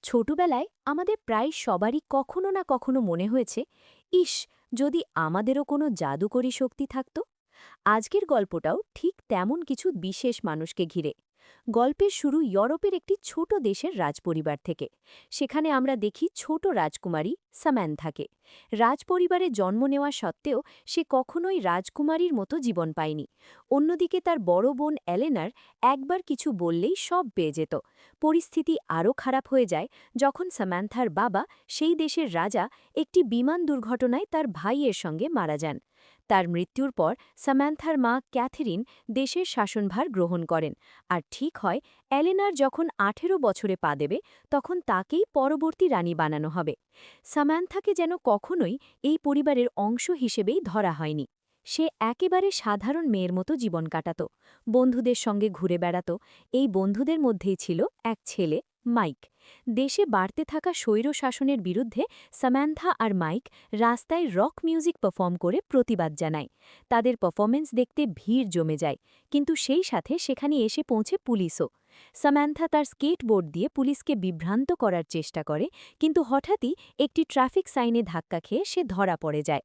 ছোটবেলায় আমাদের প্রায় সবারই কখনো না কখনো মনে হয়েছে, ইস, যদি আমাদেরও কোনো জাদুকরী শক্তি থাকত। আজকের গল্পটাও ঠিক তেমন কিছু বিশেষ মানুষকে ঘিরে। গল্পের শুরু ইউরোপের একটি ছোট দেশের রাজপরিবার থেকে। সেখানে আমরা দেখি ছোট রাজকুমারী সাম্যান্থাকে। রাজপরিবারে জন্ম নেওয়া সত্ত্বেও সে কখনোই রাজকুমারীর মতো জীবন পায়নি। অন্যদিকে তার বড় বোন এলেনার একবার কিছু বললেই সব পেয়ে যেত। পরিস্থিতি আরও খারাপ হয়ে যায় যখন সাম্যান্থার বাবা, সেই দেশের রাজা, একটি বিমান দুর্ঘটনায় তার ভাইয়ের সঙ্গে মারা যান। তার মৃত্যুর পর সাম্যান্থার মা ক্যাথেরিন দেশের শাসনভার গ্রহণ করেন। আর ঠিক হয়, এলেনার যখন 18 বছরে পা দেবে, তখন তাকেই পরবর্তী রানী বানানো হবে। সাম্যান্থাকে যেন কখনোই এই পরিবারের অংশ হিসেবেই ধরা হয়নি। সে একেবারে সাধারণ মেয়ের মতো জীবন কাটাত, বন্ধুদের সঙ্গে ঘুরে বেড়াত। এই বন্ধুদের মধ্যেই ছিল এক ছেলে, মাইক। দেশে বাড়তে থাকা স্বৈর শাসনের বিরুদ্ধে সাম্যান্থা আর মাইক রাস্তায় রক মিউজিক পারফর্ম করে প্রতিবাদ জানায়। তাদের পারফরমেন্স দেখতে ভিড় জমে যায়, কিন্তু সেই সাথে সেখানে এসে পৌঁছে পুলিশও। সাম্যান্থা তার স্কেটবোর্ড দিয়ে পুলিশকে বিভ্রান্ত করার চেষ্টা করে, কিন্তু হঠাৎই একটি ট্রাফিক সাইনে ধাক্কা খেয়ে সে ধরা পড়ে যায়।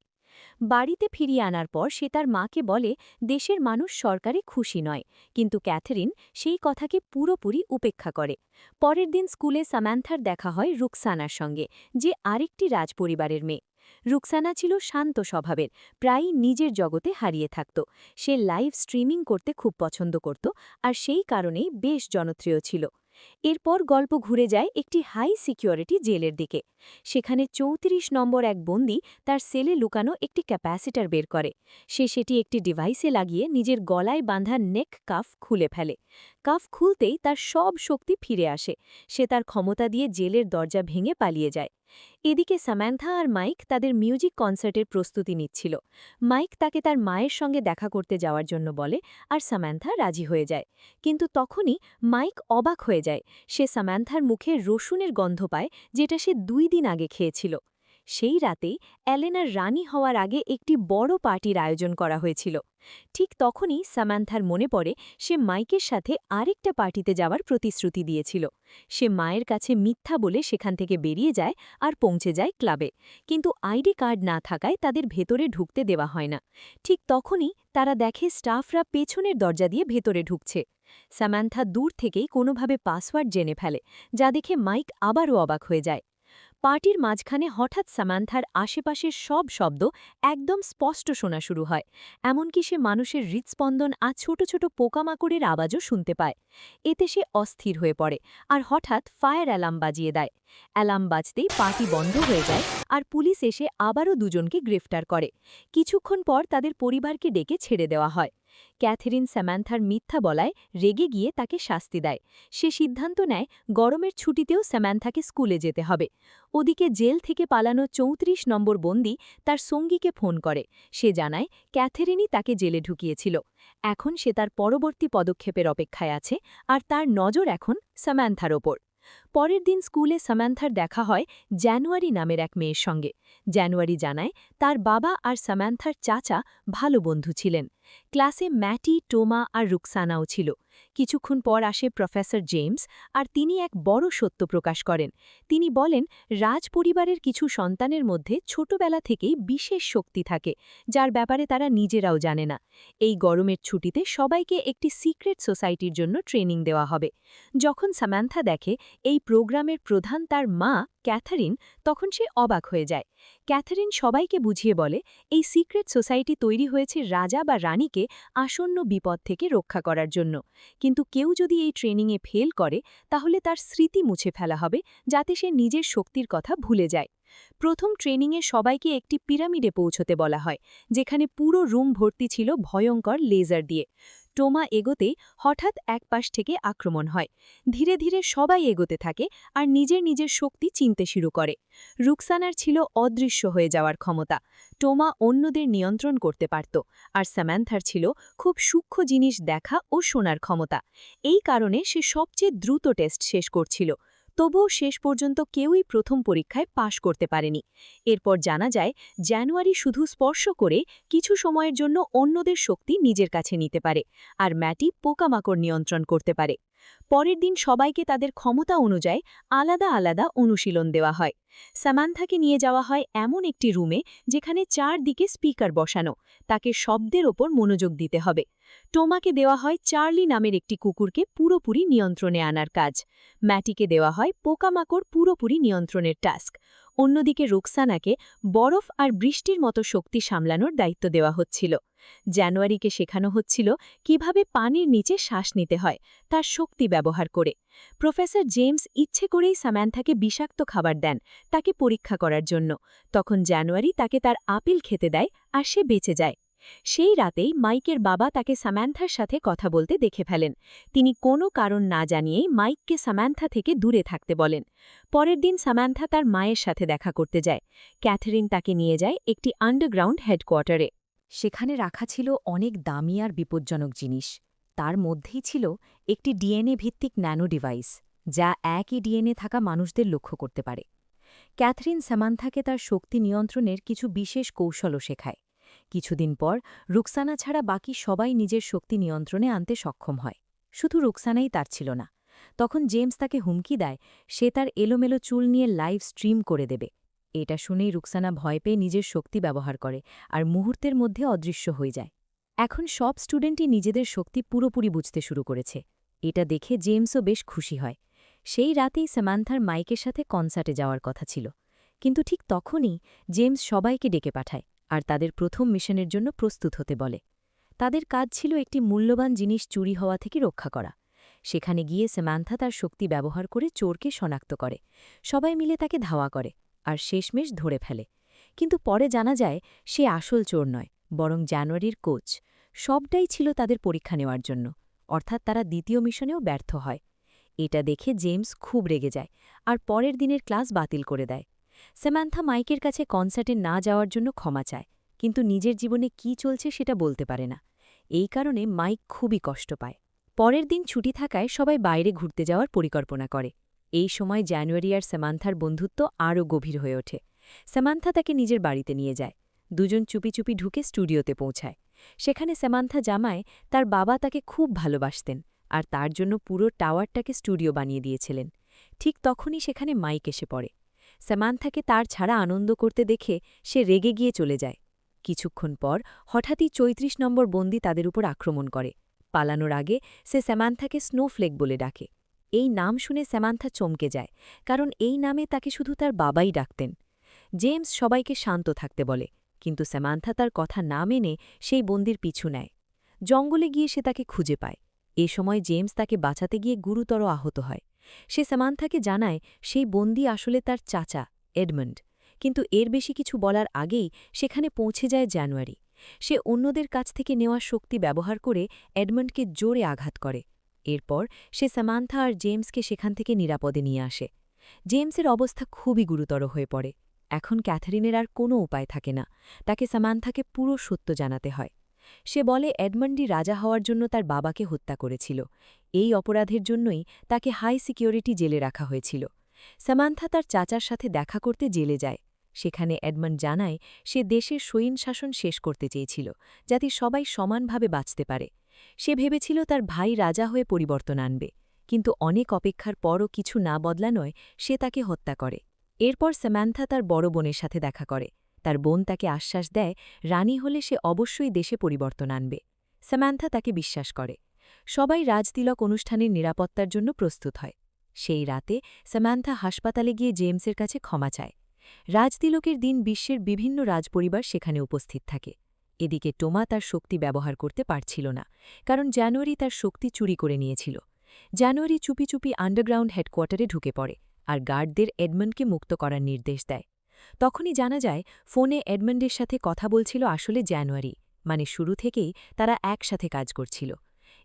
বাড়িতে ফিরিয়ে আনার পর সে তার মাকে বলে দেশের মানুষ সরকারে খুশি নয়, কিন্তু ক্যাথেরিন সেই কথাকে পুরোপুরি উপেক্ষা করে। পরের দিন স্কুলে সাম্যান্থার দেখা হয় রুকসানার সঙ্গে, যে আরেকটি রাজপরিবারের মেয়ে। রুকসানা ছিল শান্ত স্বভাবের, প্রায়ই নিজের জগতে হারিয়ে থাকত। সে লাইভ স্ট্রিমিং করতে খুব পছন্দ করত, আর সেই কারণেই বেশ জনপ্রিয় ছিল। এরপর গল্প ঘুরে যায় একটি হাই সিকিউরিটি জেলের দিকে। সেখানে 34 নম্বর এক বন্দী তার সেলে লুকানো একটি ক্যাপাসিটার বের করে। সে সেটি একটি ডিভাইসে লাগিয়ে নিজের গলায় বাঁধা নেক কাফ খুলে ফেলে। কাফ খুলতেই তার সব শক্তি ফিরে আসে। সে তার ক্ষমতা দিয়ে জেলের দরজা ভেঙে পালিয়ে যায়। এদিকে সাম্যান্থা আর মাইক তাদের মিউজিক কনসার্টের প্রস্তুতি নিচ্ছিল। মাইক তাকে তার মায়ের সঙ্গে দেখা করতে যাওয়ার জন্য বলে, আর সাম্যান্থা রাজি হয়ে যায়। কিন্তু তখনই মাইক অবাক হয়ে যায়। সে সাম্যান্থার মুখে রসুনের গন্ধ পায়, যেটা সে 2 দিন আগে খেয়েছিল। সেই রাতেই এলেনার রানী হওয়ার আগে একটি বড় পার্টির আয়োজন করা হয়েছিল। ঠিক তখনই সাম্যান্থার মনে পড়ে সে মাইকের সাথে আরেকটা পার্টিতে যাওয়ার প্রতিশ্রুতি দিয়েছিল। সে মায়ের কাছে মিথ্যা বলে সেখান থেকে বেরিয়ে যায় আর পৌঁছে যায় ক্লাবে। কিন্তু আইডি কার্ড না থাকায় তাদের ভেতরে ঢুকতে দেওয়া হয় না। ঠিক তখনই তারা দেখে স্টাফরা পেছনের দরজা দিয়ে ভেতরে ঢুকছে। সাম্যান্থা দূর থেকেই কোনোভাবে পাসওয়ার্ড জেনে ফেলে, যা দেখে মাইক আবারও অবাক হয়ে যায়। পার্টির মাঝখানে হঠাৎ সাম্যান্থার আশেপাশের সব শব্দ একদম স্পষ্ট শোনা শুরু হয়। এমনকি সে মানুষের হৃৎস্পন্দন আর ছোট ছোট পোকামাকড়ের আওয়াজও শুনতে পায়। এতে সে অস্থির হয়ে পড়ে আর হঠাৎ ফায়ার অ্যালার্ম বাজিয়ে দেয়। অ্যালার্ম বাজতেই পার্টি বন্ধ হয়ে যায়, আর পুলিশ এসে আবারও দুজনকে গ্রেফতার করে। কিছুক্ষণ পর তাদের পরিবারকে ডেকে ছেড়ে দেওয়া হয়। ক্যাথেরিন স্যামান্থার মিথ্যা বলায় রেগে গিয়ে তাকে শাস্তি দেয়। সে সিদ্ধান্ত নেয় গরমের ছুটিতেও স্যামান্থাকে স্কুলে যেতে হবে। ওদিকে জেল থেকে পালানো 34 নম্বর বন্দী তার সঙ্গীকে ফোন করে। সে জানায় ক্যাথেরিনই তাকে জেলে ঢুকিয়েছিল। এখন সে তার পরবর্তী পদক্ষেপের অপেক্ষায় আছে, আর তার নজর এখন স্যামান্থার ওপর। পরের দিন স্কুলে সাম্যান্থার দেখা হয় জানুয়ারি নামের এক মেয়ের সঙ্গে। জানুয়ারি জানায় তার বাবা আর সাম্যান্থার চাচা ভালো বন্ধু ছিলেন। ক্লাসে ম্যাটি, টোমা আর রুকসানাও ছিল। কিছুক্ষণ পর আসে প্রফেসর জেমস, আর তিনি এক বড় সত্য প্রকাশ করেন। তিনি বলেন রাজপরিবারের কিছু সন্তানের মধ্যে ছোটবেলা থেকেই বিশেষ শক্তি থাকে, যার ব্যাপারে তারা নিজেরাও জানে না। এই গরমের ছুটিতে সবাইকে একটি সিক্রেট সোসাইটির জন্য ট্রেনিং দেওয়া হবে। যখন সাম্যান্থা দেখে এই প্রোগ্রামের প্রধান তার মা ক্যাথারিন, তখন সে অবাক হয়ে যায়। ক্যাথারিন সবাইকে বুঝিয়ে বলে এই সিক্রেট সোসাইটি তৈরি হয়েছে রাজা বা রানীকে আসন্ন বিপদ থেকে রক্ষা করার জন্য। কিন্তু কেউ যদি এই ট্রেনিংয়ে ফেল করে, তাহলে তার স্মৃতি মুছে ফেলা হবে, যাতে সে নিজের শক্তির কথা ভুলে যায়। প্রথম ট্রেনিংয়ে সবাইকে একটি পিরামিডে পৌঁছতে বলা হয়, যেখানে পুরো রুম ভর্তি ছিল ভয়ঙ্কর লেজার দিয়ে। টোমা এগোতেই হঠাৎ এক পাশ থেকে আক্রমণ হয়। ধীরে ধীরে সবাই এগোতে থাকে আর নিজের নিজের শক্তি চিনতে শুরু করে। রুকসানার ছিল অদৃশ্য হয়ে যাওয়ার ক্ষমতা। টোমা অন্যদের নিয়ন্ত্রণ করতে পারত, আর স্যামান্থার ছিল খুব সূক্ষ্ম জিনিস দেখা ও শোনার ক্ষমতা। এই কারণে সে সবচেয়ে দ্রুত টেস্ট শেষ করছিল। তবুও শেষ পর্যন্ত কেউই প্রথম পরীক্ষায় পাশ করতে পারেনি। এরপর জানা যায় জানুয়ারি শুধু স্পর্শ করে কিছু সময়ের জন্য অন্যদের শক্তি নিজের কাছে নিতে পারে, আর ম্যাটি পোকামাকড় নিয়ন্ত্রণ করতে পারে। পরের দিন সবাইকে তাদের ক্ষমতা অনুযায়ী আলাদা আলাদা অনুশীলন দেওয়া হয়। সামান্থাকে নিয়ে যাওয়া হয় এমন একটি রুমে যেখানে চারদিকে স্পিকার বসানো, তাকে শব্দের ওপর মনোযোগ দিতে হবে। টোমাকে দেওয়া হয় চার্লি নামের একটি কুকুরকে পুরোপুরি নিয়ন্ত্রণে আনার কাজ। ম্যাটিকে দেওয়া হয় পোকামাকড় পুরোপুরি নিয়ন্ত্রণের টাস্ক। অন্যদিকে রুকসানাকে বরফ আর বৃষ্টির মতো শক্তি সামলানোর দায়িত্ব দেওয়া হচ্ছিল। জানুয়ারিকে শেখানো হচ্ছিল কিভাবে পানির নিচে শ্বাস নিতে হয়, তার শক্তি ব্যবহার করে। প্রফেসর জেমস ইচ্ছে করেই সাম্যান্থাকে বিষাক্ত খাবার দেন তাকে পরীক্ষা করার জন্য। তখন জানুয়ারি তাকে তার আপেল খেতে দেয় আর সে বেঁচে যায়। সেই রাতেই মাইকের বাবা তাকে সাম্যান্থার সাথে কথা বলতে দেখে ফেলেন। তিনি কোনো কারণ না জানিয়েই মাইককে সাম্যান্থা থেকে দূরে থাকতে বলেন। পরের দিন সাম্যান্থা তার মায়ের সাথে দেখা করতে যায়। ক্যাথরিন তাকে নিয়ে যায় একটি আন্ডারগ্রাউন্ড হেডকোয়ার্টারে। সেখানে রাখা ছিল অনেক দামি আর বিপজ্জনক জিনিস। তার মধ্যেই ছিল একটি ডিএনএ ভিত্তিক ন্যানো ডিভাইস, যা একই ডিএনএ থাকা মানুষদের লক্ষ্য করতে পারে। ক্যাথরিন সামান্থাকে তার শক্তি নিয়ন্ত্রণের কিছু বিশেষ কৌশলও শেখায়। কিছুদিন পর রুকসানা ছাড়া বাকি সবাই নিজের শক্তি নিয়ন্ত্রণে আনতে সক্ষম হয়। শুধু রুকসানাই তার ছিল না। তখন জেমস তাকে হুমকি দেয় সে তার এলোমেলো চুল নিয়ে লাইভ স্ট্রিম করে দেবে। এটা শুনেই রুকসানা ভয় পেয়ে নিজের শক্তি ব্যবহার করে আর মুহূর্তের মধ্যে অদৃশ্য হয়ে যায়। এখন সব স্টুডেন্টই নিজেদের শক্তি পুরোপুরি বুঝতে শুরু করেছে। এটা দেখে জেমসও বেশ খুশি হয়। সেই রাতেই সামান্থার মাইকের সাথে কনসার্টে যাওয়ার কথা ছিল। কিন্তু ঠিক তখনই জেমস সবাইকে ডেকে পাঠায় আর তাদের প্রথম মিশনের জন্য প্রস্তুত হতে বলে। তাদের কাজ ছিল একটি মূল্যবান জিনিস চুরি হওয়া থেকে রক্ষা করা। সেখানে গিয়ে সামান্থা তার শক্তি ব্যবহার করে চোরকে শনাক্ত করে। সবাই মিলে তাকে ধাওয়া করে আর শেষমেশ ধরে ফেলে। কিন্তু পরে জানা যায় সে আসল চোর নয়, বরং জানুয়ারির কোচ। সবটাই ছিল তাদের পরীক্ষা নেওয়ার জন্য, অর্থাৎ তারা দ্বিতীয় মিশনেও ব্যর্থ হয়। এটা দেখে জেমস খুব রেগে যায় আর পরের দিনের ক্লাস বাতিল করে দেয়। সামান্থা মাইকের কাছে কনসার্টে না যাওয়ার জন্য ক্ষমা চায়, কিন্তু নিজের জীবনে কি চলছে সেটা বলতে পারে না। এই কারণে মাইক খুবই কষ্ট পায়। পরের দিন ছুটি থাকায় সবাই বাইরে ঘুরতে যাওয়ার পরিকল্পনা করে। এই সময় জানুয়ারি আর সামান্থার বন্ধুত্ব আরও গভীর হয়ে ওঠে। সামান্থা তাকে নিজের বাড়িতে নিয়ে যায়। দুজন চুপি চুপি ঢুকে স্টুডিওতে পৌঁছায়। সেখানে সামান্থা জামায় তার বাবা তাকে খুব ভালোবাসতেন আর তার জন্য পুরো টাওয়ারটাকে স্টুডিও বানিয়ে দিয়েছিলেন। ঠিক তখনই সেখানে মাইক এসে পড়ে। সামান্থাকে তার ছাড়া আনন্দ করতে দেখে সে রেগে গিয়ে চলে যায়। কিছুক্ষণ পর হঠাৎই ৩৪ নম্বর বন্দী তাদের উপর আক্রমণ করে। পালানোর আগে সে সামান্থাকে স্নোফ্লেক বলে ডাকে। এই নাম শুনে সামান্থা চমকে যায়, কারণ এই নামে তাকে শুধু তার বাবাই ডাকতেন। জেমস সবাইকে শান্ত থাকতে বলে, কিন্তু সামান্থা তার কথা না মেনে সেই বন্দির পিছু নেয়। জঙ্গলে গিয়ে সে তাকে খুঁজে পায়। এ সময় জেমস তাকে বাঁচাতে গিয়ে গুরুতর আহত হয়। সে সামান্থাকে জানায় সেই বন্দী আসলে তার চাচা এডমন্ড। কিন্তু এর বেশি কিছু বলার আগেই সেখানে পৌঁছে যায় জানুয়ারি। সে অন্যদের কাছ থেকে নেওয়া শক্তি ব্যবহার করে এডমন্ডকে জোরে আঘাত করে। এরপর সে সামান্থা আর জেমসকে সেখান থেকে নিরাপদে নিয়ে আসে। জেমসের অবস্থা খুবই গুরুতর হয়ে পড়ে। এখন ক্যাথারিনের আর কোনো উপায় থাকে না, তাকে সামান্থাকে পুরো সত্য জানাতে হয়। সে বলে এডমন্ডি রাজা হওয়ার জন্য তার বাবাকে হত্যা করেছিল। এই অপরাধের জন্যই তাকে হাই সিকিউরিটি জেলে রাখা হয়েছিল। সামান্থা তার চাচার সাথে দেখা করতে জেলে যায়। সেখানে এডমন্ড জানায় সে দেশের সৈন্য শাসন শেষ করতে চেয়েছিল, যাতে সবাই সমানভাবে বাঁচতে পারে। সে ভেবেছিল তার ভাই রাজা হয়ে পরিবর্তন আনবে, কিন্তু অনেক অপেক্ষার পরও কিছু না বদলানোয় সে তাকে হত্যা করে। এরপর সামান্থা তার বড় বোনের সাথে দেখা করে। তার বোন তাকে আশ্বাস দেয় রানী হলে সে অবশ্যই দেশে পরিবর্তন আনবে। সামান্থা তাকে বিশ্বাস করে। সবাই রাজতিলক অনুষ্ঠানের নিরাপত্তার জন্য প্রস্তুত হয়। সেই রাতে সামান্থা হাসপাতালে গিয়ে জেমসের কাছে ক্ষমা চায়। রাজতিলকের দিন বিশ্বের বিভিন্ন রাজপরিবার সেখানে উপস্থিত থাকে। এদিকে টোমা তার শক্তি ব্যবহার করতে পারছিল না, কারণ জানুয়ারি তার শক্তি চুরি করে নিয়েছিল। জানুয়ারি চুপি চুপি আন্ডারগ্রাউন্ড হেডকোয়ার্টারে ঢুকে পড়ে আর গার্ডদের এডমন্ডকে মুক্ত করার নির্দেশ দেয়। তখনই জানা যায় ফোনে এডমন্ডের সাথে কথা বলছিল আসলে জানুয়ারি, মানে শুরু থেকেই তারা একসাথে কাজ করছিল।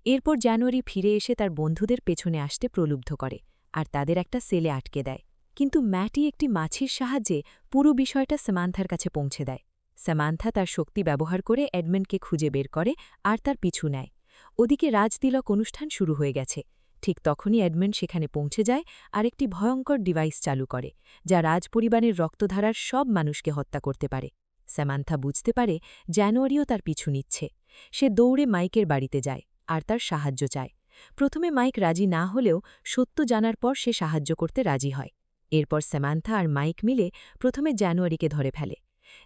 এরপর জানুয়ারি ফিরে এসে তার বন্ধুদের পেছনে আসতে প্রলুব্ধ করে আর তাদের একটা সেলে আটকে দেয়। কিন্তু ম্যাটি একটি মাছির সাহায্যে পুরো বিষয়টা সামান্থার কাছে পৌঁছে দেয়। সামান্থা তার শক্তি ব্যবহার করে এডমন্ডকে খুঁজে বের করে আর তার পিছু নেয়। ওদিকে রাজতিলক অনুষ্ঠান শুরু হয়ে গেছে। ঠিক তখনই এডমন্ড সেখানে পৌঁছে যায় আর একটি ভয়ঙ্কর ডিভাইস চালু করে, যা রাজপরিবারের রক্তধারার সব মানুষকে হত্যা করতে পারে। সামান্থা বুঝতে পারে জানুয়ারিও তার পিছু নিচ্ছে। সে দৌড়ে মাইকের বাড়িতে যায় আর তার সাহায্য চায়। প্রথমে মাইক রাজি না হলেও সত্য জানার পর সে সাহায্য করতে রাজি হয়। এরপর স্যামান্থা আর মাইক মিলে প্রথমে জানুয়ারিকে ধরে ফেলে।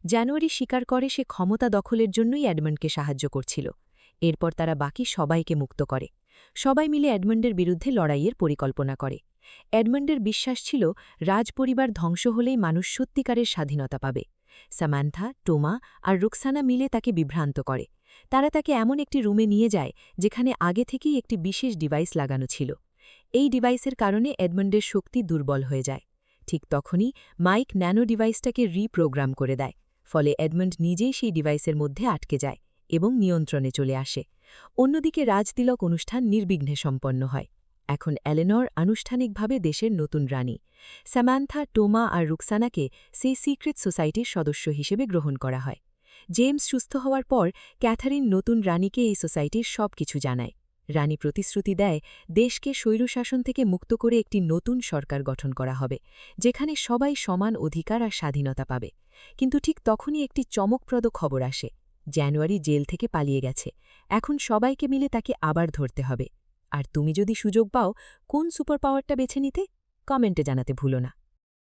জানুয়ারি স্বীকার করে সে ক্ষমতা দখলের জন্যই এডমন্ডকে সাহায্য করছিল। এরপর তারা বাকি সবাইকে মুক্ত করে। সবাই মিলে এডমন্ডের বিরুদ্ধে লড়াইয়ের পরিকল্পনা করে। এডমন্ডের বিশ্বাস ছিল রাজপরিবার ধ্বংস হলেই মানুষ সত্যিকারের স্বাধীনতা পাবে। সামান্থা, টোমা আর রুকসানা মিলে তাকে বিভ্রান্ত করে। তারা তাকে এমন একটি রুমে নিয়ে যায় যেখানে আগে থেকেই একটি বিশেষ ডিভাইস লাগানো ছিল। এই ডিভাইসের কারণে এডমন্ডের শক্তি দুর্বল হয়ে যায়। ঠিক তখনই মাইক ন্যানো ডিভাইসটাকে রিপ্রোগ্রাম করে দেয়। ফলে এডমন্ড নিজেই সেই ডিভাইসের মধ্যে আটকে যায় এবং নিয়ন্ত্রণে চলে আসে। অন্যদিকে রাজতিলক অনুষ্ঠান নির্বিঘ্নে সম্পন্ন হয়। এখন এলেনর আনুষ্ঠানিকভাবে দেশের নতুন রানী। সামান্থা, টোমা আর রুকসানাকে সেই সিক্রেট সোসাইটির সদস্য হিসেবে গ্রহণ করা হয়। জেমস সুস্থ হওয়ার পর ক্যাথারিন নতুন রানীকে এই সোসাইটির সব কিছু জানায়। রানী প্রতিশ্রুতি দেয় দেশকে স্বৈরশাসন থেকে মুক্ত করে একটি নতুন সরকার গঠন করা হবে, যেখানে সবাই সমান অধিকার আর স্বাধীনতা পাবে। কিন্তু ঠিক তখনই একটি চমকপ্রদ খবর আসে। জানুয়ারি জেল থেকে পালিয়ে গেছে। এখন সবাইকে মিলে তাকে আবার ধরতে হবে। আর তুমি যদি সুযোগ পাও, কোন সুপার পাওয়ারটা বেছে নিতে? কমেন্টে জানাতে ভুলো না।